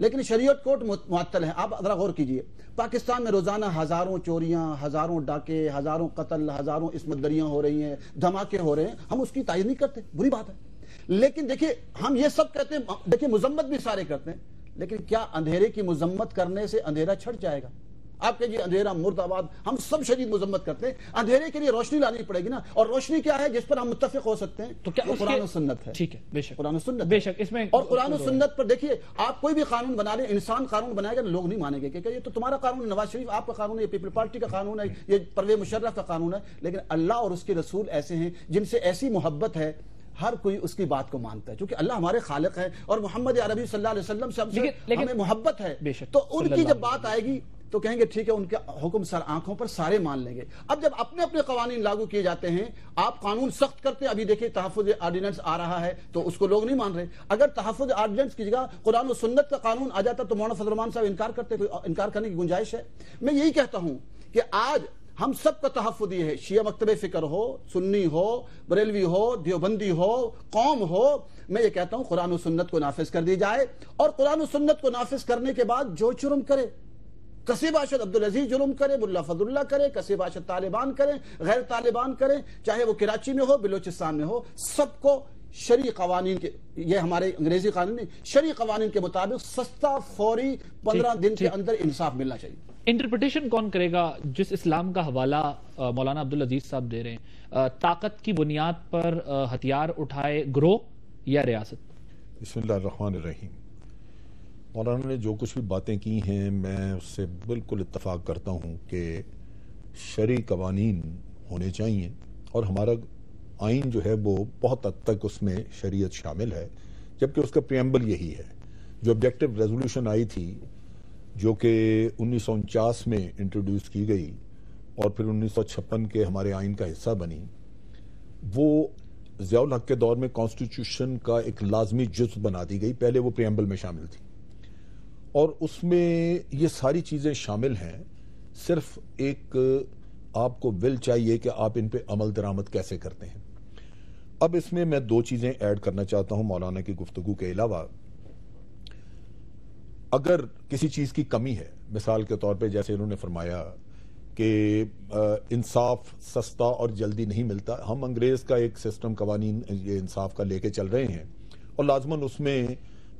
لیکن شریعت کوٹ معطل ہے. آپ ذرا غور کیجئے, پاکستان میں روزانہ ہزاروں چوریاں, ہزاروں ڈاکے, ہزاروں قتل, ہزاروں عصمت دریاں ہو رہی ہیں, دھماکے ہو رہے ہیں. ہم اس کی تائید نہیں کرتے, بری بات ہے. لیکن دیکھیے ہم یہ سب کہتے ہیں, دیکھیے مذمت بھی سارے کرتے ہیں, لیکن کیا اندھیرے کی مذمت کرنے سے اندھیرا چھٹ جائے گا؟ آپ کہ جی اندھیرا مرد آباد, ہم سب شدید مذمت کرتے ہیں. اندھیرے کے لیے روشنی لانی پڑے گی نا, اور روشنی کیا ہے جس پر ہم متفق ہو سکتے ہیں؟ تو کیا قرآن و سنت ہے. ٹھیک ہے, بے شک قرآن و سنت بے شک اس میں, اور قرآن و سنت پر دیکھیے آپ کوئی بھی قانون بنا لیں, انسان قانون بنائے گا, لوگ نہیں مانیں گے کہ یہ تو تمہارا قانون ہے, نواز شریف آپ کا قانون ہے, یہ پیپل پارٹی کا قانون ہے, یہ پرویز مشرف کا قانون ہے. لیکن اللہ اور اس کے رسول ایسے ہیں جن سے ایسی محبت ہے, ہر کوئی اس کی بات کو مانتا ہے, کیونکہ اللہ ہمارے خالق ہے اور محمد عربی صلی اللہ علیہ وسلم سے ہمیں محبت ہے. تو ان کی جب بات آئے گی تو کہیں گے ٹھیک ہے, ان کے حکم سر آنکھوں پر سارے مان لیں گے. اب جب اپنے اپنے قوانین لاگو کیے جاتے ہیں, آپ قانون سخت کرتے ہیں. ابھی دیکھیں تحفظ آرڈیننس آ رہا ہے تو اس کو لوگ نہیں مان رہے. اگر تحفظ آرڈیننس کی جگہ قرآن و سنت کا قانون آ جاتا تو مولانا فضل الرحمان صاحب انکار کرتے, انکار کرنے کی گنجائش ہے. میں یہی کہتا ہوں کہ آج ہم سب کا تحفظ یہ ہے, شیعہ مکتب فکر ہو, سنی ہو, بریلوی ہو, دیوبندی ہو, قوم ہو, میں یہ کہتا ہوں قرآن و سنت کو نافذ کر دی جائے. اور قرآن و سنت کو نافذ کرنے کے بعد جو جرم کرے, کسی باشد عبدالعزیز جرم کرے, ملا فضل اللہ کرے, کسی باشد طالبان کریں, غیر طالبان کریں, چاہے وہ کراچی میں ہو, بلوچستان میں ہو, سب کو شرعی قوانین کے, یہ ہمارے انگریزی قانون نہیں, شرعی قوانین کے مطابق سستا, فوری, 15 دن کے اندر انصاف ملنا چاہیے. انٹرپریٹیشن کون کرے گا جس اسلام کا حوالہ مولانا عبدالعزیز صاحب دے رہے ہیں؟ طاقت کی بنیاد پر ہتھیار اٹھائے گروہ یا ریاست؟ بسم اللہ الرحمن الرحیم. مولانا نے جو کچھ بھی باتیں کی ہیں میں اس سے بالکل اتفاق کرتا ہوں کہ شرعی قوانین ہونے چاہیے, اور ہمارا آئین جو ہے وہ بہت حد تک اس میں شریعت شامل ہے, جبکہ اس کا پریمبل یہی ہے. جو آبجیکٹو ریزولوشن آئی تھی جو کہ 1949 میں انٹروڈیوس کی گئی اور پھر 1956 کے ہمارے آئین کا حصہ بنی, وہ ضیاء الحق کے دور میں کانسٹیٹیوشن کا ایک لازمی جز بنا دی گئی. پہلے وہ پریمبل میں شامل تھی, اور اس میں یہ ساری چیزیں شامل ہیں. صرف ایک آپ کو ول چاہیے کہ آپ ان پہ عمل درآمد کیسے کرتے ہیں. اب اس میں میں 2 چیزیں ایڈ کرنا چاہتا ہوں مولانا کی گفتگو کے علاوہ. اگر کسی چیز کی کمی ہے, مثال کے طور پہ جیسے انہوں نے فرمایا کہ انصاف سستا اور جلدی نہیں ملتا, ہم انگریز کا ایک سسٹم قوانین یہ انصاف کا لے کے چل رہے ہیں, اور لازماً اس میں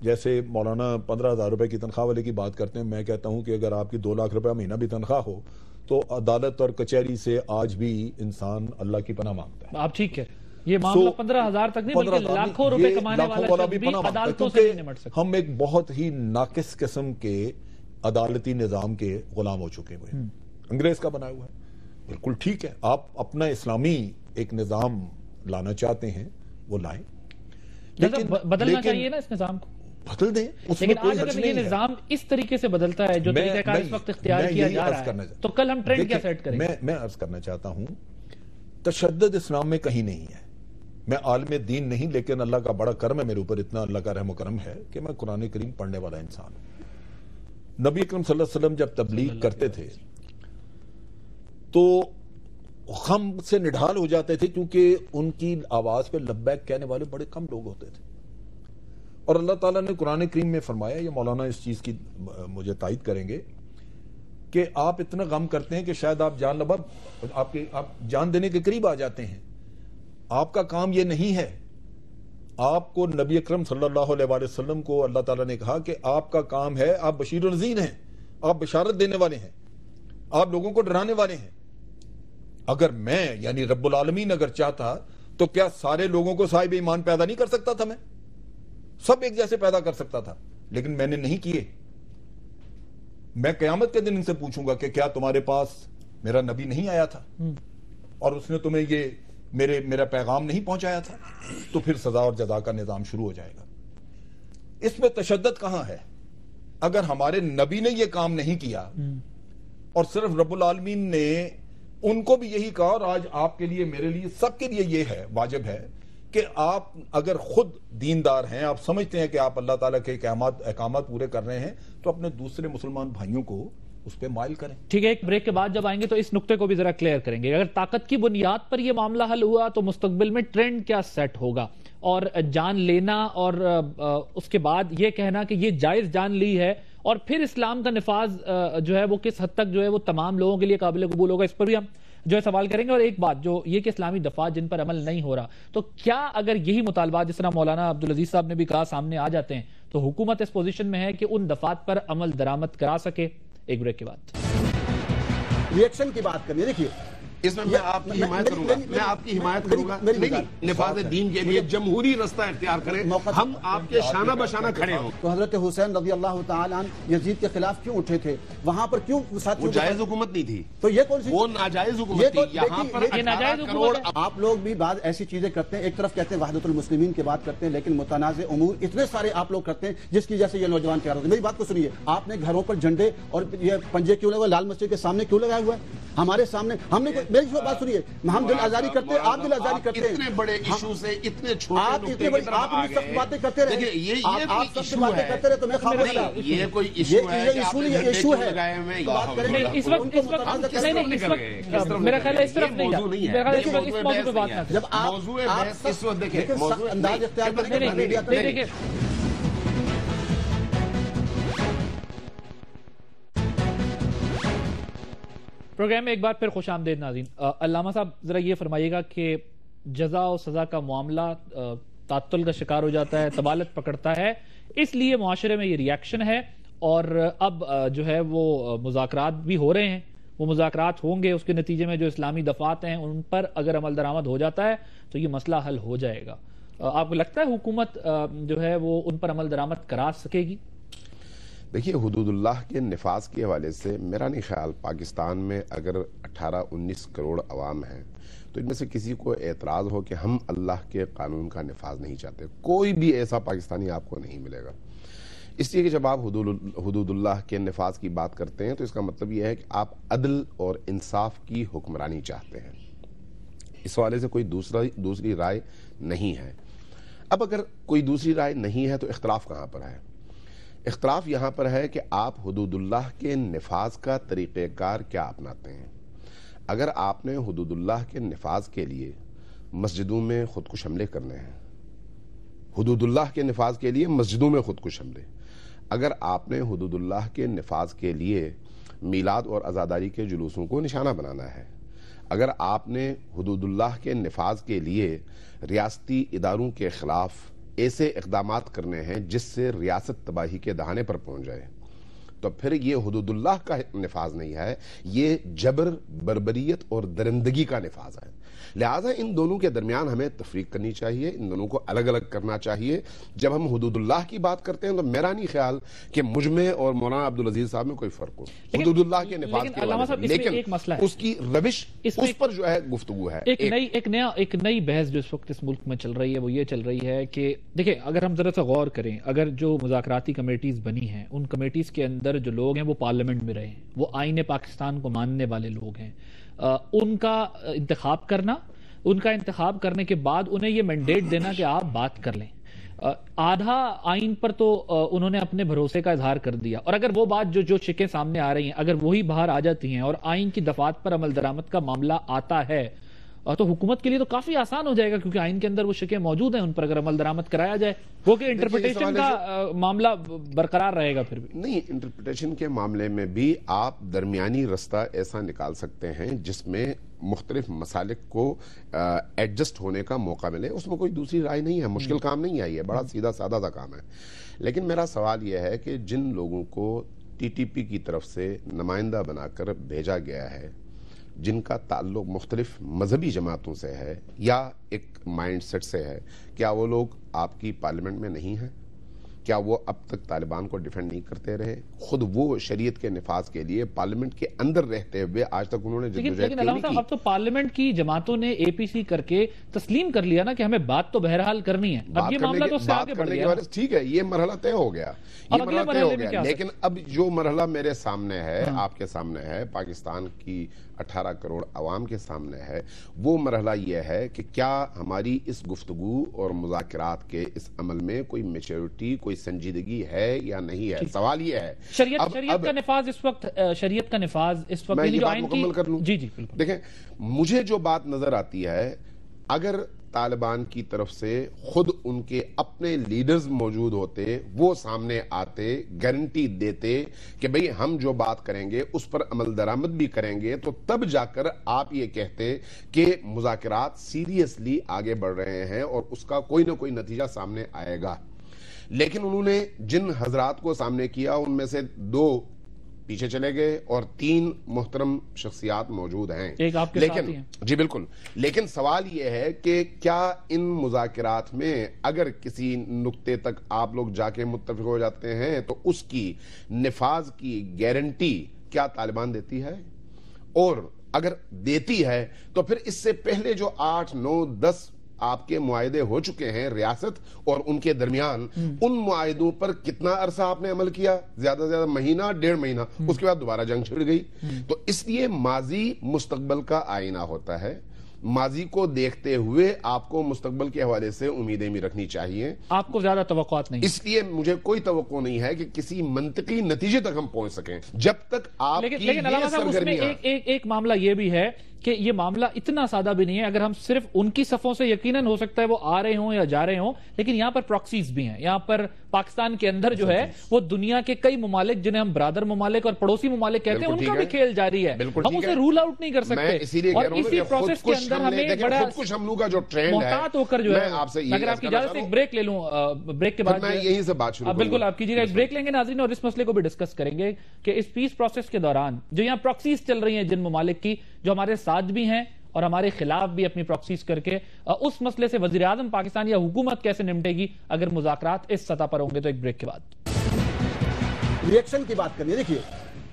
جیسے مولانا 15,000 روپے کی تنخواہ والے کی بات کرتے ہیں, میں کہتا ہوں کہ اگر آپ کی 2 لاکھ روپے مہینہ بھی تنخواہ ہو تو عدالت اور کچہری سے آج بھی انسان اللہ کی پناہ مانگتا ہے. آپ ٹھیک ہے, یہ معاملہ 15,000 تک نہیں بلکہ لاکھوں روپے کمانے والا بھی عدالتوں سے نہیں نمٹ سکتا. ہم ایک بہت ہی ناقص قسم کے عدالتی نظام کے غلام ہو چکے ہوئے ہیں, انگریز کا بنایا ہوا ہے. بالکل ٹھیک ہے, آپ اپنا اسلامی ایک نظام لانا چاہتے ہیں وہ لائیں, لیکن بدلنا چاہیے نا اس نظام کو, بدل دیں. لیکن آج اگر یہ نظام اس طریقے سے بدلتا ہے جو طریقہ کار اس وقت اختیار کیا جا رہا ہے, تو کل ہم ٹرینڈ کیا سیٹ کریں گے؟ میں عرض کرنا چاہتا ہوں تشدد اسلام میں کہیں نہیں ہے. میں عالم دین نہیں, لیکن اللہ کا بڑا کرم ہے میرے اوپر, اتنا اللہ کا رحم و کرم ہے کہ میں قرآن کریم پڑھنے والا انسان ہوں. نبی اکرم صلی اللہ علیہ وسلم جب تبلیغ کرتے تھے تو غم سے نڈھال ہو جاتے تھے, کیونکہ ان کی آواز پہ لبیک کہنے والے بڑے کم لوگ ہوتے تھے. اور اللہ تعالیٰ نے قرآن کریم میں فرمایا, یہ مولانا اس چیز کی مجھے تائید کریں گے, کہ آپ اتنا غم کرتے ہیں کہ شاید آپ جان لبا آپ جان دینے کے قریب آ جاتے ہیں. آپ کا کام یہ نہیں ہے. آپ کو نبی اکرم صلی اللہ علیہ وآلہ وسلم کو اللہ تعالیٰ نے کہا کہ آپ کا کام ہے, آپ بشیر و نذیر ہیں, آپ بشارت دینے والے ہیں, آپ لوگوں کو ڈرانے والے ہیں. اگر میں یعنی رب العالمین اگر چاہتا تو کیا سارے لوگوں کو صاحب ایمان پیدا نہیں کر سکتا تھا؟ میں سب ایک جیسے پیدا کر سکتا تھا, لیکن میں نے نہیں کیے. میں قیامت کے دن ان سے پوچھوں گا کہ کیا تمہارے پاس میرا نبی نہیں آیا تھا اور اس نے تمہیں یہ میرا پیغام نہیں پہنچایا تھا؟ تو پھر سزا اور جزا کا نظام شروع ہو جائے گا. اس میں تشدد کہاں ہے؟ اگر ہمارے نبی نے یہ کام نہیں کیا اور صرف رب العالمین نے ان کو بھی یہی کہا, اور آج آپ کے لیے, میرے لیے, سب کے لیے یہ ہے, واجب ہے کہ آپ اگر خود دیندار ہیں, آپ سمجھتے ہیں کہ آپ اللہ تعالیٰ کے احکامات پورے کر رہے ہیں, تو اپنے دوسرے مسلمان بھائیوں کو اس پہ مائل کریں. ٹھیک ہے, ایک بریک کے بعد جب آئیں گے تو اس نقطے کو بھی ذرا کلیئر کریں گے. اگر طاقت کی بنیاد پر یہ معاملہ حل ہوا تو مستقبل میں ٹرینڈ کیا سیٹ ہوگا؟ اور جان لینا اور اس کے بعد یہ کہنا کہ یہ جائز جان لی ہے، اور پھر اسلام کا نفاذ جو ہے وہ کس حد تک جو ہے وہ تمام لوگوں کے لیے قابل قبول ہوگا، اس پر بھی ہم جو ہے سوال کریں گے۔ اور ایک بات جو یہ کہ اسلامی دفعات جن پر عمل نہیں ہو رہا، تو کیا اگر یہی مطالبات جس طرح مولانا عبدالعزیز صاحب نے بھی کہا سامنے آ جاتے ہیں تو حکومت اس پوزیشن میں ہے کہ ان دفعات پر عمل درآمد کرا سکے؟ ایک بریک کے بعد ری ایکشن کی بات کرنی ہے۔ دیکھیے اس میں آپ کی حمایت کروں گا، میں آپ کی حمایت کروں گا، نہیں نفاذ دین کے لیے جمہوری رستہ اختیار کریں، ہم آپ کے شانہ بشانہ کھڑے ہوں۔ تو حضرت حسین رضی اللہ تعالیٰ عنہ یزید کے خلاف کیوں اٹھے تھے؟ وہاں پر کیوں ساتھ؟ وہ جائز حکومت نہیں تھی، تو یہ کون سی؟ وہ ناجائز حکومت تھی۔ یہاں پر 18 کروڑ آپ لوگ بھی بعض ایسی چیزیں کرتے ہیں، ایک طرف کہتے ہیں وحدت المسلمین کی بات کرتے ہیں، لیکن متنازع امور اتنے سارے آپ لوگ کرتے ہیں جس کی وجہ سے یہ نوجوان کہہ رہے ہیں۔ میری بات کو سنیے، آپ نے گھروں پر جھنڈے اور یہ پنجے کیوں لگائے؟ لال مسجد کے سامنے کیوں لگایا ہوا ہے؟ ہمارے سامنے ہم نے میری بات سنیے، ہم دل آزاری کرتے ہیں، آپ دل آزاری کرتے ہیں، اتنے بڑے ایشو سے اتنے چھوٹے آپ اتنے بڑے آپ سخت باتیں کرتے رہے، آپ سخت باتیں کرتے رہے تو میں خاموش رہا۔ یہ کوئی ایشو ہے، یہ ایشو نہیں، یہ ایشو ہے۔ اس وقت میرا خیال ہے اس طرف نہیں جا، میرا خیال ہے اس موضوع پہ بات نہ کریں۔ جب آپ اس وقت دیکھیں انداز اختیار کریں۔ پروگرام میں ایک بار پھر خوش آمدید ناظرین۔ علامہ صاحب ذرا یہ فرمائیے گا کہ جزا و سزا کا معاملہ تعطل کا شکار ہو جاتا ہے، طبالت پکڑتا ہے، اس لیے معاشرے میں یہ ری ایکشن ہے، اور اب جو ہے وہ مذاکرات بھی ہو رہے ہیں، وہ مذاکرات ہوں گے، اس کے نتیجے میں جو اسلامی دفعات ہیں ان پر اگر عمل درآمد ہو جاتا ہے تو یہ مسئلہ حل ہو جائے گا۔ آپ کو لگتا ہے حکومت جو ہے وہ ان پر عمل درآمد کرا سکے گی؟ دیکھیے، حدود اللہ کے نفاذ کے حوالے سے میرا نہیں خیال پاکستان میں اگر 18-19 کروڑ عوام ہیں تو ان میں سے کسی کو اعتراض ہو کہ ہم اللہ کے قانون کا نفاذ نہیں چاہتے۔ کوئی بھی ایسا پاکستانی آپ کو نہیں ملے گا، اس لیے کہ جب آپ حدود اللہ کے نفاذ کی بات کرتے ہیں تو اس کا مطلب یہ ہے کہ آپ عدل اور انصاف کی حکمرانی چاہتے ہیں، اس حوالے سے کوئی دوسری رائے نہیں ہے۔ اب اگر کوئی دوسری رائے نہیں ہے تو اختلاف کہاں پر ہے؟ اختلاف یہاں پر ہے کہ آپ حدود اللہ کے نفاذ کا طریقہ کار کیا اپناتے ہیں۔ اگر آپ نے حدود اللہ کے نفاذ کے لیے مسجدوں میں خودکش حملے کرنے ہیں، حدود اللہ کے نفاذ کے لیے مسجدوں میں خودکش حملے، اگر آپ نے حدود اللہ کے نفاذ کے لیے میلاد اور عزاداری کے جلوسوں کو نشانہ بنانا ہے، اگر آپ نے حدود اللہ کے نفاذ کے لیے ریاستی اداروں کے خلاف ایسے اقدامات کرنے ہیں جس سے ریاست تباہی کے دہانے پر پہنچ جائے، تو پھر یہ حدود اللہ کا نفاذ نہیں ہے، یہ جبر، بربریت اور درندگی کا نفاذ ہے۔ لہٰذا ان دونوں کے درمیان ہمیں تفریق کرنی چاہیے، ان دونوں کو الگ الگ کرنا چاہیے۔ جب ہم حدود اللہ کی بات کرتے ہیں تو میرا نہیں خیال کہ مجھ میں اور مولانا عبدالعزیز صاحب میں کوئی فرق ہو حدود اللہ کے نفاذ کے حوالے سے، لیکن اس کی روش اس پر جو ہے گفتگو ہے۔ ایک نئی بحث جو اس وقت اس ملک میں چل رہی ہے وہ یہ چل رہی ہے کہ دیکھیں، اگر ہم ذرا سا غور کریں، اگر جو مذاکراتی کمیٹیز بنی ہیں ان کمیٹیز کے اندر جو لوگ ہیں وہ پارلیمنٹ میں رہے ہیں، وہ آئین پاکستان کو ماننے والے لوگ ہیں، ان کا انتخاب کرنے کے بعد انہیں یہ مینڈیٹ دینا کہ آپ بات کر لیں، آدھا آئین پر تو انہوں نے اپنے بھروسے کا اظہار کر دیا، اور اگر وہ بات جو شکیں سامنے آ رہی ہیں اگر وہی باہر آ جاتی ہیں اور آئین کی دفعات پر عمل درآمد کا معاملہ آتا ہے تو حکومت کے لیے تو کافی آسان ہو جائے گا، کیونکہ آئین کے اندر وہ شکیں موجود ہیں، ان پر اگر عمل درآمد کرایا جائے وہ کہ انٹرپریٹیشن کا معاملہ برقرار رہے گا۔ پھر بھی نہیں، انٹرپریٹیشن کے معاملے میں بھی آپ درمیانی رستہ ایسا نکال سکتے ہیں جس میں مختلف مسالک کو ایڈجسٹ ہونے کا موقع ملے، اس میں کوئی دوسری رائے نہیں ہے، مشکل کام نہیں ہے، یہ بڑا سیدھا سادہ سا کام ہے۔ لیکن میرا سوال یہ ہے کہ جن لوگوں کو ٹی ٹی پی کی طرف سے نمائندہ بنا کر بھیجا گیا ہے، جن کا تعلق مختلف مذہبی جماعتوں سے ہے یا ایک مائنڈ سیٹ سے ہے، کیا وہ لوگ آپ کی پارلیمنٹ میں نہیں ہیں؟ کیا وہ اب تک طالبان کو ڈیفینڈ نہیں کرتے رہے؟ خود وہ شریعت کے نفاذ کے لیے پارلیمنٹ کے اندر رہتے ہوئے آج تک انہوں نے لیکن علامہ صاحب اب تو پارلیمنٹ کی جماعتوں نے اے پی سی کر کے تسلیم کر لیا نا کہ ہمیں بات تو بہرحال کرنی ہے، اب یہ معاملہ تو اس سے آگے بڑھ گیا۔ ٹھیک ہے، یہ مرحلہ طے ہو گیا، لیکن اب جو مرحلہ میرے سامنے ہے، آپ کے سامنے ہے، پاکستان کی 18 کروڑ عوام کے سامنے ہے، وہ مرحلہ یہ ہے کہ کیا ہماری اس گفتگو اور مذاکرات کے اس عمل میں کوئی میچورٹی، کوئی سنجیدگی ہے یا نہیں ہے؟ سوال یہ ہے شریعت کا نفاذ اس وقت میں یہ بات مکمل کر لوں۔ جی بالکل۔ دیکھیں، مجھے جو بات نظر آتی ہے، اگر طالبان کی طرف سے خود ان کے اپنے لیڈرز موجود ہوتے، وہ سامنے آتے، گارنٹی دیتے کہ بھئی ہم جو بات کریں گے اس پر عمل درآمد بھی کریں گے، تو تب جا کر آپ یہ کہتے کہ مذاکرات سیریسلی آگے بڑھ رہے ہیں اور اس کا کوئی نہ کوئی نتیجہ سامنے آئے گا۔ لیکن انہوں نے جن حضرات کو سامنے کیا ان میں سے 2 پیچھے چلے گئے اور 3 محترم شخصیات موجود ہیں، ایک آپ کے ساتھ ہی ہیں۔ جی بالکل، لیکن سوال یہ ہے کہ کیا ان مذاکرات میں اگر کسی نقطے تک آپ لوگ جا کے متفق ہو جاتے ہیں تو اس کی نفاذ کی گارنٹی کیا طالبان دیتی ہے؟ اور اگر دیتی ہے تو پھر اس سے پہلے جو 8، 9، 10 آپ کے معاہدے ہو چکے ہیں ریاست اور ان کے درمیان، ان معاہدوں پر کتنا عرصہ آپ نے عمل کیا؟ زیادہ سے زیادہ مہینہ، 1.5 مہینہ، اس کے بعد دوبارہ جنگ چھڑ گئی۔ تو اس لیے ماضی مستقبل کا آئینہ ہوتا ہے، ماضی کو دیکھتے ہوئے آپ کو مستقبل کے حوالے سے امیدیں بھی رکھنی چاہیے۔ آپ کو زیادہ توقعات نہیں، اس لیے مجھے کوئی توقع نہیں ہے کہ کسی منطقی نتیجے تک ہم پہنچ سکیں جب تک آپ کی لیکن علامہ صاحب اس میں ایک معاملہ یہ بھی ہے کہ یہ معاملہ اتنا سادہ بھی نہیں ہے۔ اگر ہم صرف ان کی صفوں سے یقیناً ہو سکتا ہے وہ آ رہے ہوں یا جا رہے ہوں، لیکن یہاں پر پراکسیز بھی ہیں۔ یہاں پر پاکستان کے اندر جو ہے وہ دنیا کے کئی ممالک جنہیں ہم برادر ممالک اور پڑوسی ممالک کہتے ہیں، ان کا بھی کھیل جاری ہے، ہم اسے رول آؤٹ نہیں کر سکتے۔ اور اسی پروسیس کے اندر ہمیں بڑا خودکش حملوں کا جو ٹرینڈ ہے، محتاط ہو کر جو ہے، اگر آپ کی اجازت سے ایک بریک لے لوں، بریک کے بعد میں یہیں سے بات شروع بالکل آپ کیجیے گا، ایک بریک لیں گے ناظرین، اور اس مسئلے کو بھی ڈسکس کریں گے کہ اس پیس پروسیس کے دوران جو یہاں پراکسیز چل رہی ہیں جن ممالک کی، جو ہمارے ساتھ بھی ہیں اور ہمارے خلاف بھی اپنی پراکسیز کر کے، اس مسئلے سے وزیر اعظم پاکستان یا حکومت کیسے نمٹے گی اگر مذاکرات اس سطح پر ہوں گے؟ تو ایک بریک کے بعد ریئیکشن کی بات کرنی ہے۔ دیکھیے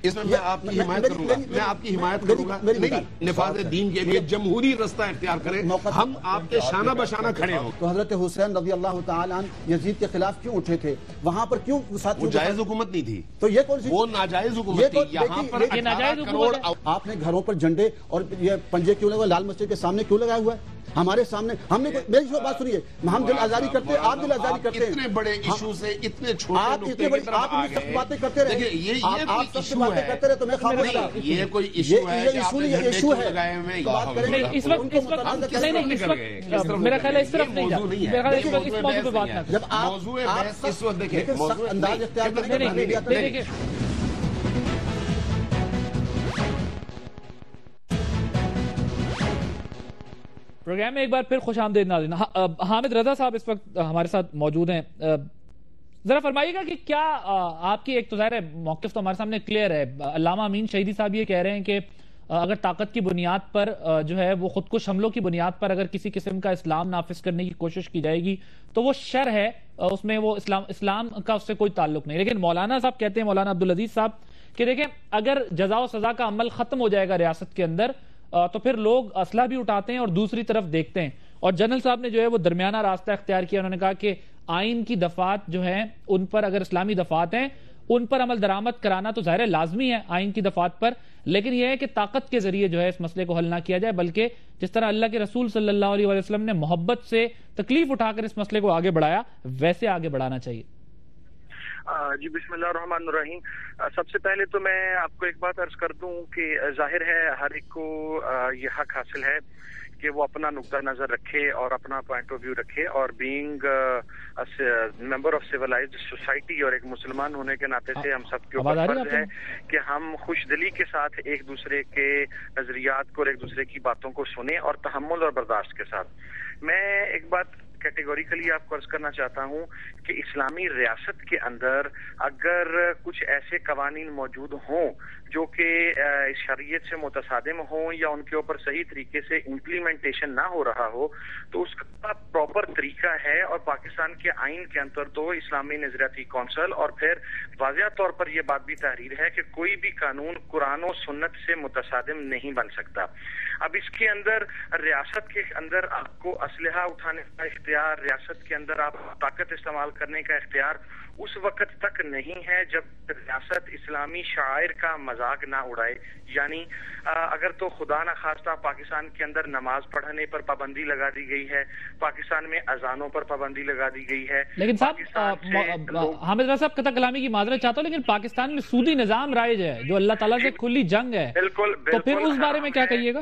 اس میں میں آپ کی حمایت کروں گا، میں آپ کی حمایت کروں گا، نہیں نفاذ دین کے لیے جمہوری رستہ اختیار کریں، ہم آپ کے شانہ بشانہ کھڑے ہوں۔ تو حضرت حسین رضی اللہ تعالیٰ عنہ یزید کے خلاف کیوں اٹھے تھے؟ وہاں پر کیوں ساتھ؟ وہ جائز حکومت نہیں تھی، تو یہ کون سی؟ وہ ناجائز حکومت تھی۔ یہاں پر 18 کروڑ آپ نے گھروں پر جھنڈے اور یہ پنجے کیوں لگائے؟ لال مسجد کے سامنے کیوں لگایا ہوا ہے؟ ہمارے سامنے ہم نے میری بات سنیے، ہم دل آزاری کرتے ہیں، آپ دل آزاری کرتے ہیں، اتنے بڑے ایشو سے اتنے چھوٹے آپ اتنے بڑے، آپ سب باتیں کرتے رہے، آپ سب سے باتیں کرتے رہے تو میں خاموش رہا۔ یہ کوئی ایشو ہے، یہ ایشو ہے، بات کریں گے اس وقت میرا خیال ہے اس طرف نہیں جا، میرا خیال ہے اس موضوع پہ بات نہ کریں۔ جب آپ اس وقت دیکھیں انداز اختیار کریں، پروگرام میں ایک بار پھر خوش آمدید ناظرین۔ حامد رضا صاحب اس وقت ہمارے ساتھ موجود ہیں، ذرا فرمائیے گا کہ کیا آپ کی ایک تو ظاہر ہے موقف تو ہمارے سامنے کلیئر ہے، علامہ امین شہیدی صاحب یہ کہہ رہے ہیں کہ اگر طاقت کی بنیاد پر جو ہے وہ خودکش حملوں کی بنیاد پر اگر کسی قسم کا اسلام نافذ کرنے کی کوشش کی جائے گی تو وہ شر ہے، اس میں وہ اسلام کا اس سے کوئی تعلق نہیں۔ لیکن مولانا صاحب کہتے ہیں، مولانا عبدالعزیز صاحب، کہ دیکھیں اگر جزا و سزا کا عمل ختم ہو جائے گا ریاست کے اندر تو پھر لوگ اسلحہ بھی اٹھاتے ہیں اور دوسری طرف دیکھتے ہیں۔ اور جنرل صاحب نے جو ہے وہ درمیانہ راستہ اختیار کیا، انہوں نے کہا کہ آئین کی دفعات جو ہیں ان پر، اگر اسلامی دفعات ہیں ان پر عمل درآمد کرانا تو ظاہر لازمی ہے آئین کی دفعات پر، لیکن یہ ہے کہ طاقت کے ذریعے جو ہے اس مسئلے کو حل نہ کیا جائے، بلکہ جس طرح اللہ کے رسول صلی اللہ علیہ وسلم نے محبت سے تکلیف اٹھا کر اس مسئلے کو آگے بڑھایا، ویسے آگے بڑھانا چاہیے۔ جی بسم اللہ الرحمن الرحیم۔ سب سے پہلے تو میں آپ کو ایک بات عرض کر دوں کہ ظاہر ہے ہر ایک کو یہ حق حاصل ہے کہ وہ اپنا نقطہ نظر رکھے اور اپنا پوائنٹ آف ویو رکھے، اور being member of civilised society اور ایک مسلمان ہونے کے ناطے سے ہم سب کے اوپر فرض ہے کہ ہم خوش دلی کے ساتھ ایک دوسرے کے نظریات کو اور ایک دوسرے کی باتوں کو سنیں اور تحمل اور برداشت کے ساتھ۔ میں ایک بات کیٹیگوریکلی آپ کو عرض کرنا چاہتا ہوں کہ اسلامی ریاست کے اندر اگر کچھ ایسے قوانین موجود ہوں جو کہ شریعت سے متصادم ہوں یا ان کے اوپر صحیح طریقے سے امپلیمنٹیشن نہ ہو رہا ہو تو اس کا پراپر طریقہ ہے، اور پاکستان کے آئین کے اندر تو اسلامی نظریاتی کونسل اور پھر واضح طور پر یہ بات بھی تحریر ہے کہ کوئی بھی قانون قرآن و سنت سے متصادم نہیں بن سکتا۔ اب اس کے اندر ریاست کے اندر آپ کو اسلحہ اٹھانے کا اختیار، ریاست کے اندر آپ طاقت استعمال کرنے کا اختیار اس وقت تک نہیں ہے جب ریاست اسلامی شعائر کا مذاق نہ اڑائے، یعنی اگر تو خدا نہ خواستہ پاکستان کے اندر نماز پڑھنے پر پابندی لگا دی گئی ہے، پاکستان میں اذانوں پر پابندی لگا دی گئی ہے، لیکن صاحب حامد رضا صاحب قطع کلامی کی معذرت چاہتا ہوں، لیکن پاکستان میں سودی نظام رائج ہے جو اللہ تعالیٰ سے کھلی جنگ ہے، بالکل تو پھر اس بارے میں کیا کہیے گا؟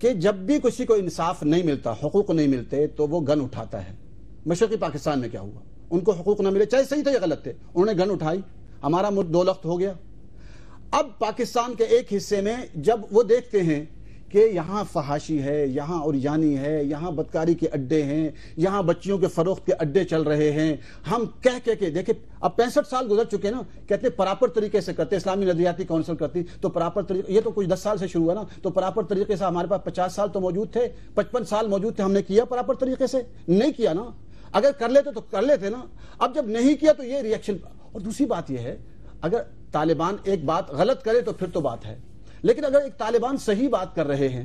کہ جب بھی کسی کو انصاف نہیں ملتا، حقوق نہیں ملتے، تو وہ گن اٹھاتا ہے. مشرقی پاکستان میں کیا ہوا؟ ان کو حقوق نہ ملے، چاہے صحیح تھے یا غلط تھے، انہوں نے گن اٹھائی، ہمارا ملک دو لخت ہو گیا. اب پاکستان کے ایک حصے میں جب وہ دیکھتے ہیں کہ یہاں فحاشی ہے، یہاں اوریانی ہے، یہاں بدکاری کے اڈے ہیں، یہاں بچیوں کے فروخت کے اڈے چل رہے ہیں، ہم کہہ کے دیکھیں اب 65 سال گزر چکے نا، کہتے ہیں پراپر طریقے سے کرتے، اسلامی نظریاتی کونسل کرتی تو پراپر طریقے، یہ تو کچھ 10 سال سے شروع ہوا نا، تو پراپر طریقے سے ہمارے پاس 50 سال تو موجود تھے، 55 سال موجود تھے، ہم نے کیا پراپر طریقے سے؟ نہیں کیا نا. اگر کر لیتے تو کر لیتے نا. اب جب نہیں کیا تو یہ ریئیکشن. اور دوسری بات یہ ہے، اگر طالبان ایک بات غلط کرے تو پھر تو بات ہے، لیکن اگر ایک طالبان صحیح بات کر رہے ہیں،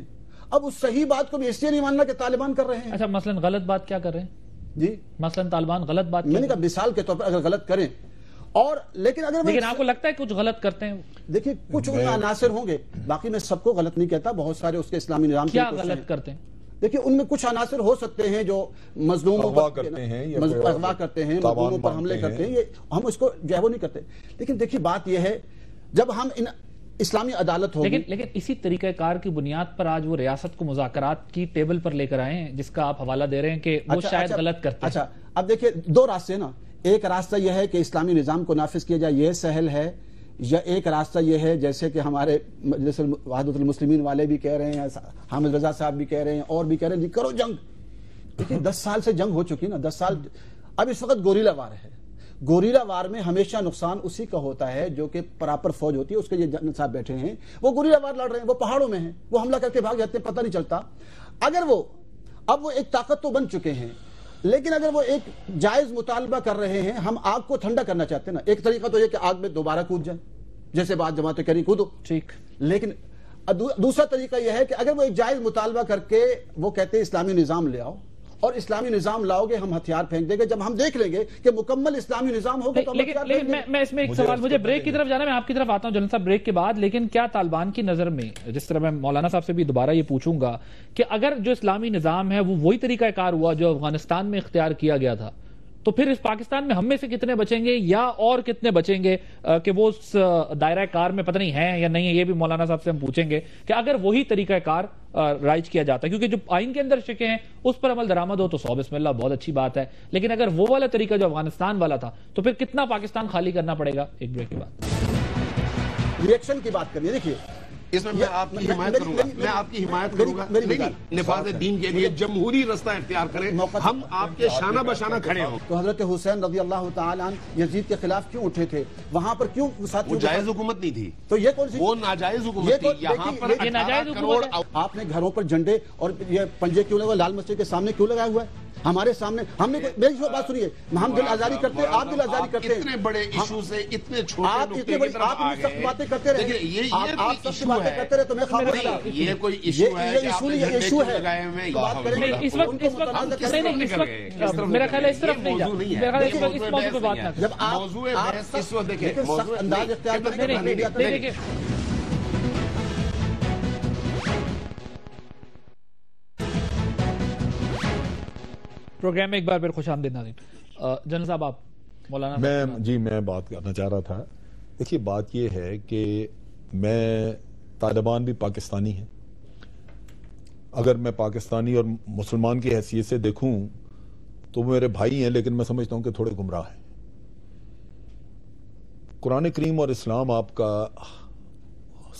اب اس صحیح بات کو بھی اس لیے نہیں ماننا کہ طالبان کر رہے ہیں. اچھا مثلا غلط بات کیا کر رہے ہیں جی؟ مثلا طالبان غلط بات، میں نے کہا مثال کے طور پر اگر غلط کریں، اور لیکن آپ کو لگتا ہے کچھ غلط کرتے ہیں؟ دیکھیے کچھ عناصر ہوں گے، باقی میں سب کو غلط نہیں کہتا، بہت سارے اس کے اسلامی نظام کیا غلط کرتے ہیں؟ دیکھیے ان میں کچھ عناصر ہو سکتے ہیں جو مظلوموں پر اغوا کرتے ہیں، مظلوموں پر حملے کرتے ہیں، ہم اس کو جو ہے وہ نہیں کرتے. لیکن دیکھیے بات یہ ہے، جب ہم ان اسلامی عدالت ہوگی، لیکن اسی طریقہ کار کی بنیاد پر آج وہ ریاست کو مذاکرات کی ٹیبل پر لے کر آئے ہیں، جس کا آپ حوالہ دے رہے ہیں کہ وہ شاید غلط کرتے ہیں. اچھا اب دیکھیے دو راستے ہیں نا، ایک راستہ یہ ہے کہ اسلامی نظام کو نافذ کیا جائے، یہ سہل ہے، یا ایک راستہ یہ ہے جیسے کہ ہمارے جیسے وحدت المسلمین والے بھی کہہ رہے ہیں، حامد رضا صاحب بھی کہہ رہے ہیں، اور بھی کہہ رہے ہیں کرو جنگ. دیکھیے 10 سال سے جنگ ہو چکی نا، 10 سال. اب اس وقت گوریلا وار ہے، گوریلا وار میں ہمیشہ نقصان اسی کا ہوتا ہے جو کہ پراپر فوج ہوتی ہے. اس کے یہ جنرل صاحب بیٹھے ہیں، وہ گوریلا وار لڑ رہے ہیں، وہ پہاڑوں میں ہیں، وہ حملہ کر کے بھاگ جاتے ہیں، پتہ نہیں چلتا. اگر اب وہ ایک طاقت تو بن چکے ہیں، لیکن اگر وہ ایک جائز مطالبہ کر رہے ہیں، ہم آگ کو ٹھنڈا کرنا چاہتے ہیں نا، ایک طریقہ تو یہ کہ آگ میں دوبارہ کود جائیں، جیسے بعض جماعتیں کہہ رہی کودو ٹھیک. لیکن دوسرا طریقہ یہ ہے کہ اگر وہ ایک جائز مطالبہ کر کے وہ کہتے ہیں اسلامی نظام لے آؤ، اور اسلامی نظام لاؤ گے ہم ہتھیار پھینک دیں گے. جب ہم دیکھ لیں گے کہ مکمل اسلامی نظام ہوگا تو لیکن میں اس میں ایک سوال، مجھے بریک کی طرف جانا ہے، میں آپ کی طرف آتا ہوں جنرل صاحب بریک کے بعد. لیکن کیا طالبان کی نظر میں، جس طرح میں مولانا صاحب سے بھی دوبارہ یہ پوچھوں گا کہ اگر جو اسلامی نظام ہے وہ وہی طریقہ کار ہوا جو افغانستان میں اختیار کیا گیا تھا، تو پھر اس پاکستان میں ہم میں سے کتنے بچیں گے یا اور کتنے بچیں گے کہ وہ اس دائرہ کار میں پتہ نہیں ہیں یا نہیں ہے؟ یہ بھی مولانا صاحب سے ہم پوچھیں گے کہ اگر وہی طریقہ کار رائج کیا جاتا ہے، کیونکہ جو آئین کے اندر شکیں ہیں اس پر عمل درآمد ہو تو 100 بسم اللہ بہت اچھی بات ہے، لیکن اگر وہ والا طریقہ جو افغانستان والا تھا تو پھر کتنا پاکستان خالی کرنا پڑے گا؟ ایک بریک کے بعد ریئیکشن کی بات کرنی ہے. دیکھیے اس میں میں آپ کی حمایت کروں گا، میں آپ کی حمایت کروں گا. نفاذ دین کے لیے جمہوری رستہ اختیار کریں، ہم آپ کے شانہ بشانہ کھڑے ہوں. تو حضرت حسین رضی اللہ تعالیٰ عنہ یزید کے خلاف کیوں اٹھے تھے؟ وہاں پر کیوں وہ جائز حکومت نہیں تھی، تو یہ کون سی؟ وہ ناجائز حکومت تھی. یہاں پر 18 کروڑ آپ نے گھروں پر جھنڈے اور یہ پنجے کیوں لگا؟ لال مسجد کے سامنے کیوں لگایا ہوا ہے؟ ہمارے سامنے ہم نے میری بات سنیے، ہم دل آزاری کرتے ہیں، آپ دل آزاری کرتے ہیں. اتنے بڑے ایشو سے اتنے چھوٹے آپ سخت باتیں کرتے رہے، آپ سخت باتیں کرتے رہے تو میں خاموش رہا. یہ کوئی ایشو ہے، یہ ایشو نہیں، یہ ایشو ہے. اس وقت میرا خیال ہے اس طرف نہیں جا، میرا خیال ہے اس موضوع پہ بات نہ کریں. جب آپ اس وقت دیکھیں سخت انداز اختیار کریں. پروگرام میں ایک بار پھر خوش آمدید ناظرین. جنرل صاحب آپ مولانا میں بات کرنا چاہ رہا تھا. دیکھیے بات یہ ہے کہ میں طالبان بھی پاکستانی ہیں، اگر میں پاکستانی اور مسلمان کی حیثیت سے دیکھوں تو وہ میرے بھائی ہیں، لیکن میں سمجھتا ہوں کہ تھوڑے گمراہ ہیں. قرآن کریم اور اسلام آپ کا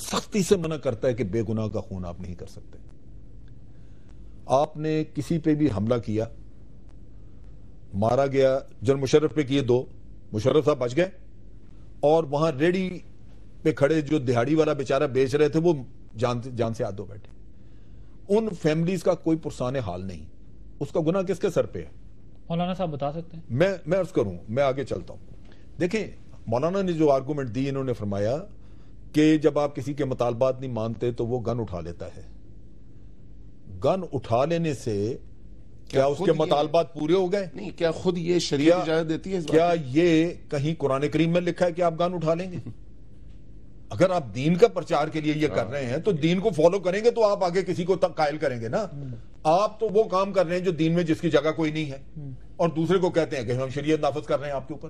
سختی سے منع کرتا ہے کہ بے گناہ کا خون آپ نہیں کر سکتے. آپ نے کسی پہ بھی حملہ کیا، مارا گیا، جنرل مشرف پہ کیے 2، مشرف صاحب بچ گئے، اور وہاں ریڈی پہ کھڑے جو دہاڑی والا بیچارہ بیچ رہے تھے وہ جان سے ہاتھ دھو بیٹھے. ان فیملیز کا کوئی پرسان حال نہیں. اس کا گناہ کس کے سر پہ ہے؟ مولانا صاحب بتا سکتے ہیں؟ میں عرض کروں، میں آگے چلتا ہوں. دیکھیں مولانا نے جو آرگومنٹ دی، انہوں نے فرمایا کہ جب آپ کسی کے مطالبات نہیں مانتے تو وہ گن اٹھا لیتا ہے. گن اٹھا لینے سے کیا اس کے مطالبات پورے ہو گئے؟ نہیں. کیا خود یہ شریعت اجازت دیتی ہے؟ کیا یہ کہیں قرآن کریم میں لکھا ہے کہ آپ گن اٹھا لیں گے؟ اگر آپ دین کا پرچار کے لیے یہ کر رہے ہیں تو دین کو فالو کریں گے تو آپ آگے کسی کو قائل کریں گے نا. آپ تو وہ کام کر رہے ہیں جو دین میں جس کی جگہ کوئی نہیں ہے، اور دوسرے کو کہتے ہیں کہ ہم شریعت نافذ کر رہے ہیں آپ کے اوپر.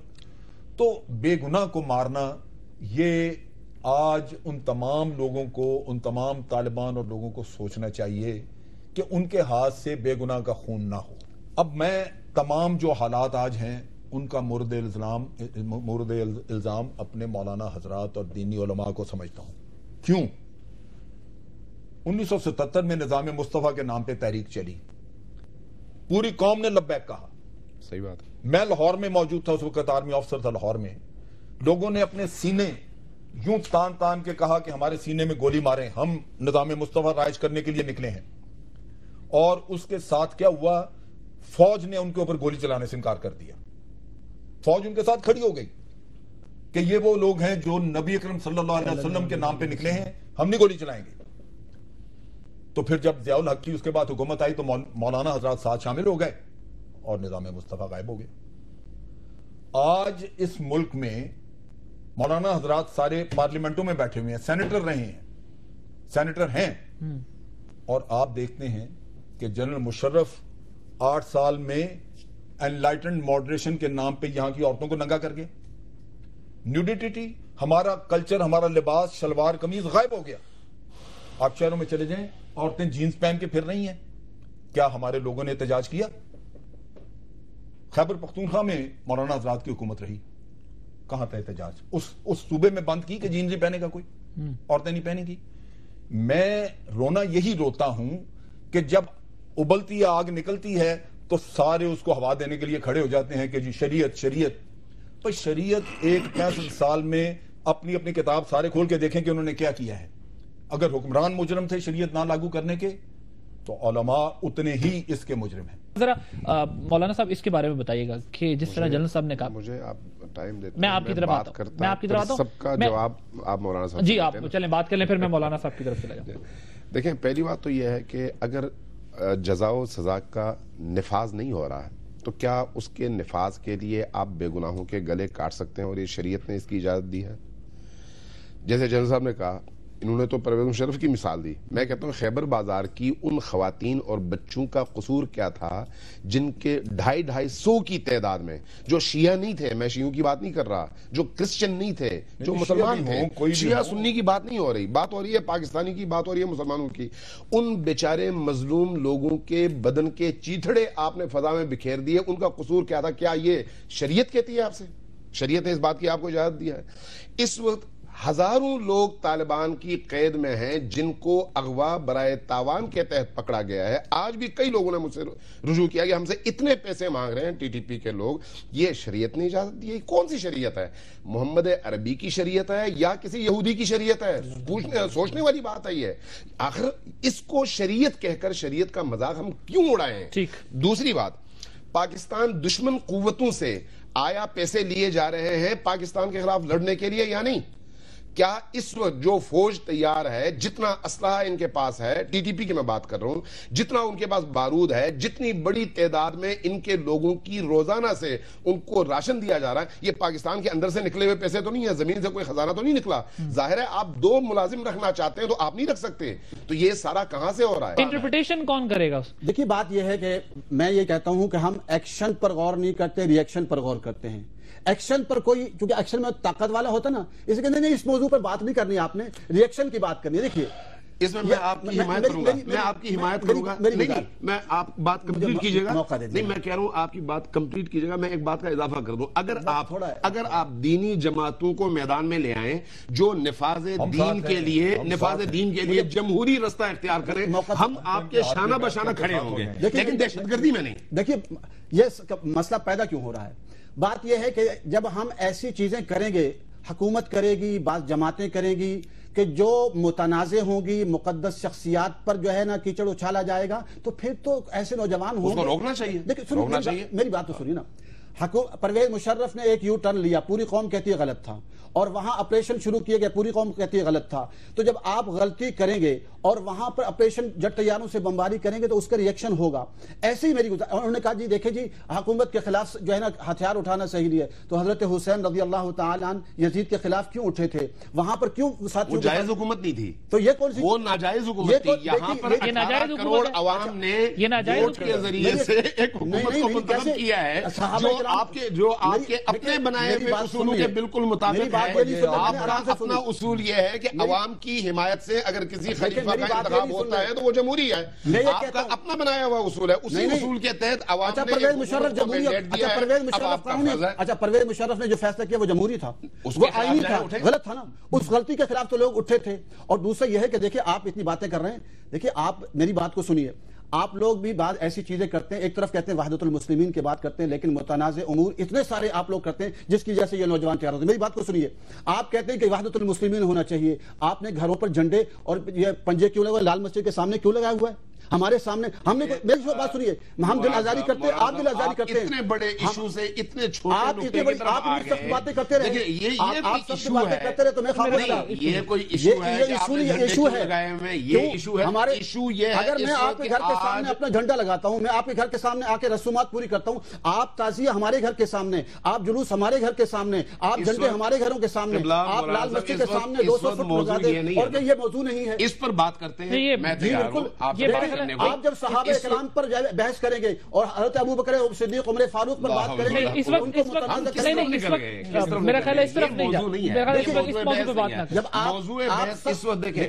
تو بے گناہ کو مارنا یہ آج ان تمام لوگوں کو، ان تمام طالبان اور لوگوں کو سوچنا چاہیے کہ ان کے ہاتھ سے بے گناہ کا خون نہ ہو۔ اب میں تمام جو حالات آج ہیں ان کا مورد الزام اپنے مولانا حضرات اور دینی علماء کو سمجھتا ہوں۔ کیوں؟ 1977 میں نظام مصطفیٰ کے نام پہ تحریک چلی، پوری قوم نے لبیک کہا۔ صحیح بات ہے۔ میں لاہور میں موجود تھا، اس وقت آرمی آفیسر تھا لاہور میں۔ لوگوں نے اپنے سینے یوں تان تان کے کہا کہ ہمارے سینے میں گولی ماریں، ہم نظام مصطفیٰ رائج کرنے کے لیے نکلے ہیں۔ اور اس کے ساتھ کیا ہوا؟ فوج نے ان کے اوپر گولی چلانے سے انکار کر دیا۔ فوج ان کے ساتھ کھڑی ہو گئی کہ یہ وہ لوگ ہیں جو نبی اکرم صلی اللہ علیہ وسلم کے نام پہ نکلے ہیں، ہم نہیں گولی چلائیں گے۔ تو پھر جب ضیاء الحق کی اس کے بعد حکومت آئی تو مولانا حضرات ساتھ شامل ہو گئے اور نظام مصطفیٰ غائب ہو گئے۔ آج اس ملک میں مولانا حضرات سارے پارلیمنٹوں میں بیٹھے ہوئے ہیں، سینیٹر رہے ہیں، سینیٹر ہیں، اور آپ دیکھتے ہیں کہ جنرل مشرف 8 سال میں انلائٹنڈ ماڈریشن کے نام پہ یہاں کی عورتوں کو ننگا کر گئے۔ نیوڈیٹی، ہمارا کلچر، ہمارا لباس، شلوار قمیض غائب ہو گیا۔ آپ شہروں میں چلے جائیں، عورتیں جینز پہن کے پھر رہی ہیں۔ کیا ہمارے لوگوں نے احتجاج کیا؟ خیبر پختونخوا میں مولانا حضرات کی حکومت رہی، کہاں تھا احتجاج؟ اس صوبے میں بند کی کہ جینز نہیں پہنے گا کوئی، عورتیں نہیں پہنے گی۔ میں رونا یہی روتا ہوں کہ جب ابلتی آگ نکلتی ہے تو سارے اس کو ہوا دینے کے لیے کھڑے ہو جاتے ہیں کہ جی شریعت شریعت۔ تو شریعت ایک 65 سال میں اپنی اپنی کتاب سارے کھول کے دیکھیں کہ انہوں نے کیا کیا ہے۔ اگر حکمران مجرم تھے شریعت نہ لاگو کرنے کے تو علماء اتنے ہی اس کے مجرم ہیں۔ ذرا مولانا صاحب اس کے بارے میں بتائیے گا کہ جس طرح جنرل صاحب نے کہا، مجھے آپ ٹائم دیتے ہیں، میں آپ کی طرف آتا ہوں، میں آپ کی طرف آتا ہوں، سب کا جواب آپ مولانا صاحب جی آپ چلیں بات کر لیں، پھر میں مولانا صاحب کی طرف چلا جاؤں۔ دیکھیں، پہلی بات تو یہ ہے کہ اگر جزا و سزا کا نفاذ نہیں ہو رہا ہے تو کیا اس کے نفاذ کے لیے آپ بے گناہوں کے گلے کاٹ سکتے ہیں؟ اور یہ شریعت نے اس کی اجازت دی ہے؟ جیسے جنرل صاحب نے کہا، انہوں نے تو پرویز مشرف کی مثال دی، میں کہتا ہوں خیبر بازار کی ان خواتین اور بچوں کا قصور کیا تھا جن کے 250 کی تعداد میں جو شیعہ نہیں تھے، میں شیعوں کی بات نہیں کر رہا، جو کرسچن نہیں تھے، جو مسلمان تھے، شیعہ سنی کی بات نہیں ہو رہی، بات ہو رہی ہے پاکستانی کی، بات ہو رہی ہے مسلمانوں کی، ان بیچارے مظلوم لوگوں کے بدن کے چیتھڑے آپ نے فضا میں بکھیر دیے۔ ان کا قصور کیا تھا؟ کیا یہ شریعت کہتی ہے آپ سے؟ شریعت نے اس بات کی آپ کو اجازت دیا ہے؟ اس وقت ہزاروں لوگ طالبان کی قید میں ہیں جن کو اغوا برائے تاوان کے تحت پکڑا گیا ہے۔ آج بھی کئی لوگوں نے مجھ سے رجوع کیا کہ ہم سے اتنے پیسے مانگ رہے ہیں ٹی ٹی پی کے لوگ، یہ شریعت نے اجازت دی ہے؟ کون سی شریعت ہے؟ محمد عربی کی شریعت ہے یا کسی یہودی کی شریعت ہے؟ سوچنے والی بات ہے یہ۔ آخر اس کو شریعت کہہ کر شریعت کا مذاق ہم کیوں اڑائے ہیں؟ دوسری بات، پاکستان دشمن قوتوں سے آیا پیسے لیے جا رہے ہیں پاکستان کے خلاف لڑنے کے لیے یا نہیں؟ کیا اس وقت جو فوج تیار ہے، جتنا اسلحہ ان کے پاس ہے، ٹی ٹی پی کی میں بات کر رہا ہوں، جتنا ان کے پاس بارود ہے، جتنی بڑی تعداد میں ان کے لوگوں کی روزانہ سے ان کو راشن دیا جا رہا ہے، یہ پاکستان کے اندر سے نکلے ہوئے پیسے تو نہیں ہے، زمین سے کوئی خزانہ تو نہیں نکلا؟ ظاہر ہے آپ 2 ملازم رکھنا چاہتے ہیں تو آپ نہیں رکھ سکتے، تو یہ سارا کہاں سے ہو رہا ہے؟ انٹرپریٹیشن کون کرے گا؟ دیکھیے بات یہ ہے کہ میں یہ کہتا ہوں کہ ہم ایکشن پر غور نہیں کرتے، ری ایکشن پر غور کرتے ہیں۔ ایکشن پر کوئی، چونکہ ایکشن میں طاقت والا ہوتا نا، اس کے نہیں، اس موضوع پر بات نہیں کرنی، آپ نے ری ایکشن کی بات کرنی ہے۔ دیکھیے اس میں میں آپ کی حمایت کروں گا، میں آپ کی حمایت کروں گا، نہیں میں آپ بات کمپلیٹ کیجئے گا، نہیں میں کہہ رہا ہوں آپ کی بات کمپلیٹ کیجئے گا۔ میں ایک بات کا اضافہ کر دوں، اگر آپ دینی جماعتوں کو میدان میں لے آئیں جو نفاذ دین کے لیے جمہوری رستہ اختیار کریں، ہم آپ کے شانہ بشانہ کھڑے ہوں گے، لیکن دہشت گردی میں نہیں۔ دیکھیے یہ مسئلہ پیدا کیوں ہو رہا ہے؟ بات یہ ہے کہ جب ہم ایسی چیزیں کریں گے، حکومت کرے گی، بعض جماعتیں کریں گی کہ جو متنازع ہوں گی، مقدس شخصیات پر جو ہے نا کیچڑ اچھالا جائے گا، تو پھر تو ایسے نوجوان ہوں گے، اس کو روکنا چاہیے۔ میری بات تو سنیے نا، پرویز مشرف نے ایک یو ٹرن لیا، پوری قوم کہتی ہے غلط تھا، اور وہاں آپریشن شروع کیے گئے، پوری قوم کہتی ہے غلط تھا۔ تو جب آپ غلطی کریں گے اور وہاں پر آپریشن جٹ طیاروں سے بمباری کریں گے تو اس کا ری ایکشن ہوگا۔ ایسے ہی انہوں نے کہا جی دیکھیں جی حکومت کے خلاف جو ہے نا ہتھیار اٹھانا صحیح نہیں ہے، تو حضرت حسین رضی اللہ تعالیٰ عنہ یزید کے خلاف کیوں اٹھے تھے؟ وہاں پر کیوں وہ جائز حکومت نہیں تھی، تو یہ کون سی وہ ناجائز حکومت تھی؟ یہاں پر 18 کروڑ عوام نے ووٹ کے ذریعے سے ایک حکومت کو منتخب کیا ہے جو آپ کے جو آپ کے اپنے بنائے ہوئے اصولوں کے بالکل مطابق ہے. آپ کا اپنا اصول یہ ہے کہ عوام کی حمایت سے اگر کسی خلیفہ کا انتخاب ہوتا ہے تو وہ جمہوری ہے. آپ کا اپنا بنایا ہوا اصول ہے, اسی اصول کے تحت عوام نے پرویز مشرف نے جو فیصلہ کیا وہ جمہوری تھا, وہ آئینی تھا, غلط تھا نا. اس غلطی کے خلاف تو لوگ اٹھے تھے. اور دوسرا یہ ہے کہ دیکھیں آپ اتنی باتیں کر رہے ہیں, دیکھیں آپ میری بات کو سنیے. آپ لوگ بھی بعض ایسی چیزیں کرتے ہیں, ایک طرف کہتے ہیں وحدت المسلمین کی بات کرتے ہیں, لیکن متنازع امور اتنے سارے آپ لوگ کرتے ہیں جس کی وجہ سے یہ نوجوان تیار ہوتے ہیں. میری بات کو سنیے. آپ کہتے ہیں کہ وحدت المسلمین ہونا چاہیے, آپ نے گھروں پر جھنڈے اور یہ پنجے کیوں لگا, لال مسجد کے سامنے کیوں لگایا ہوا ہے ہمارے سامنے؟ ہم نے میری بات سنیے, ہم دل آزاری کرتے ہیں, آپ دل آزاری کرتے ہیں. اتنے بڑے ایشو سے اتنے چھوٹے آپ اتنے بڑے آپ سخت باتیں کرتے رہے, آپ سب باتیں کرتے رہے تو میں خاموش رہا. یہ کوئی ایشو ہے, یہ ایشو ہے ہمارے ایشو یہ ہے. اگر میں آپ کے گھر کے سامنے اپنا جھنڈا لگاتا ہوں, میں آپ کے گھر کے سامنے آ کے رسومات پوری کرتا ہوں, آپ تعزیہ ہمارے گھر کے سامنے, آپ جلوس ہمارے گھر کے سامنے, آپ جھنڈے ہمارے گھروں کے سامنے, آپ لال مسجد کے سامنے 200 فٹ لگا دیں, اور یہ موضوع نہیں ہے. اس پر بات کرتے ہیں. میں تیار ہوں آپ جب صحابہ کرام پر بحث کریں گے اور حضرت ابو بکر صدیق عمر فاروق پر بات کریں گے, اس وقت میرا خیال ہے اس طرف نہیں جاتا. اس موضوع پہ بات نہ کریں. جب موضوع بحث اس وقت دیکھیں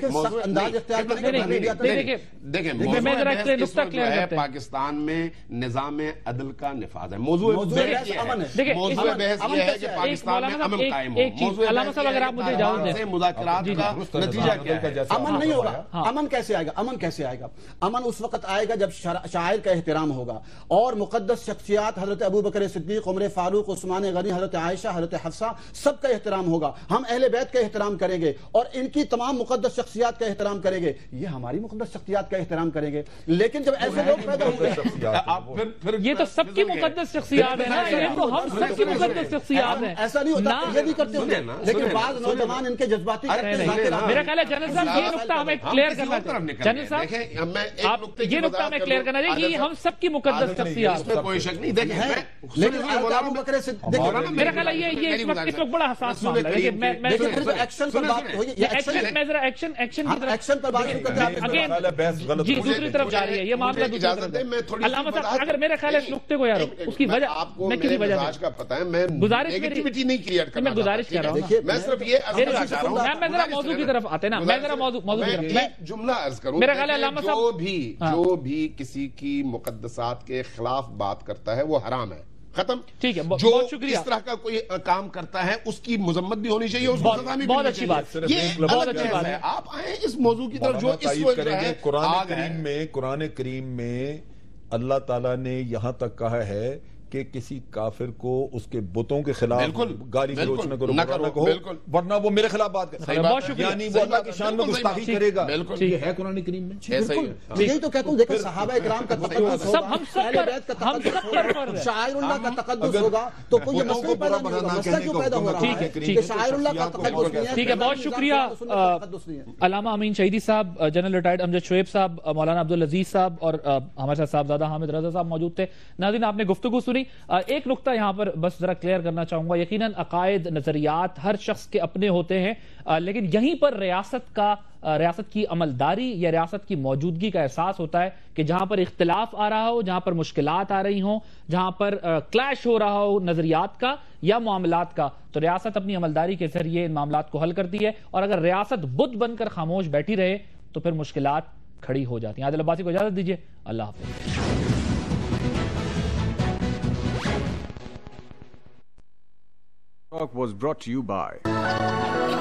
پاکستان میں نظام عدل کا نفاذ ہے. موضوع بحث یہ ہے کہ پاکستان میں امن قائم ہو. علامہ صاحب اگر آپ مجھے اجازت دیں, مذاکرات کا نتیجہ کیا ہے؟ امن نہیں ہوگا. امن کیسے آئے گا؟ امن کیسے آئے گا؟ امن اس وقت آئے گا جب شاعر کا احترام ہوگا اور مقدس شخصیات حضرت ابو بکر صدیق, عمر فاروق, عثمان غنی, حضرت عائشہ, حضرت حفصہ, سب کا احترام ہوگا. ہم اہل بیت کا احترام کریں گے اور ان کی تمام مقدس شخصیات کا احترام کریں گے, یہ ہماری مقدس شخصیات کا احترام کریں گے. لیکن جب ایسے لوگ پیدا ہوتے ہیں, یہ تو سب کی مقدس شخصیات ہیں نا, یہ تو ہم سب کی مقدس شخصیات ہیں. ایسا نہیں ہوتا, یہ بھی کرتے ہوں گے, لیکن بعض نوجوان ان کے جذباتی میرا خیال ہے جنرل صاحب یہ نقطہ ہمیں کلیئر کرنا چاہیے. جنرل صاحب آپ یہ نقطہ ہمیں کلیئر کرنا چاہیے کہ ہم سب کی مقدس شخصیات. اس میں کوئی شک نہیں. دیکھیں میرا خیال ہے یہ اس وقت بڑا حساس معاملہ ہے. ایکشن پر بات ہوئی, میں ذرا ایکشن ایکشن پر بات کرتے ہیں, جی دوسری طرف جا رہی ہے یہ معاملہ. علامہ صاحب اگر میرا خیال ہے اس نقطے کو یار اس کی وجہ میں کسی وجہ کا پتہ ہے, میں گزارش نہیں کلیئر کرنا, میں گزارش کر رہا ہوں. میں صرف یہ میں ذرا موضوع کی طرف آتے نا, میں ذرا موضوع کی طرف جملہ عرض کروں. میرا خیال ہے علامہ صاحب جو بھی کسی کی مقدسات کے خلاف بات کرتا ہے وہ حرام ہے. ختم. ٹھیک ہے, جو اس طرح کا کوئی کام کرتا ہے اس کی مذمت بھی ہونی چاہیے, اس کو سزا بھی بہت اچھی بات, بہت اچھی بات ہے. آپ آئیں اس موضوع کی طرف جو اس وقت ہے. قرآن کریم میں اللہ تعالیٰ نے یہاں تک کہا ہے کہ کسی کافر کو اس کے بتوں کے خلاف گالی گلوچ نہ کرو, ورنہ وہ میرے خلاف بات کرے, یعنی وہ اللہ کی شان میں گستاخی کرے گا. یہ ہے قرآن کریم میں. یہی تو کہتا ہوں, دیکھیں صحابہ اکرام کا تقدس ہوگا, اہل بیت کا تقدس ہوگا, شاعر اللہ کا تقدس ہوگا, تو کوئی مسئلہ پیدا نہیں ہوگا. مسئلہ کیوں پیدا ہو رہا ہے کہ شاعر اللہ کا تقدس نہیں ہے. ٹھیک ہے, بہت شکریہ علامہ امین شہیدی صاحب, جنرل ریٹائرڈ امجد شعیب صاحب, مولانا عبدالعزیز صاحب اور ہمارے ساتھ صاحبزادہ حامد رضا صاحب موجود تھے. ناظرین آپ نے گفتگو سنی. ایک نقطہ یہاں پر بس ذرا کلیئر کرنا چاہوں گا. یقیناً عقائد, نظریات ہر شخص کے اپنے ہوتے ہیں, لیکن یہیں پر ریاست کی عملداری یا ریاست کی موجودگی کا احساس ہوتا ہے کہ جہاں پر اختلاف آ رہا ہو, جہاں پر مشکلات آ رہی ہوں, جہاں پر کلیش ہو رہا ہو نظریات کا یا معاملات کا, تو ریاست اپنی عملداری کے ذریعے ان معاملات کو حل کرتی ہے. اور اگر ریاست بت بن کر خاموش بیٹھی رہے تو پھر مشکلات کھڑی ہو جاتی ہیں. عادل عباسی کو اجازت دیجیے. اللہ حافظ. Was brought to you by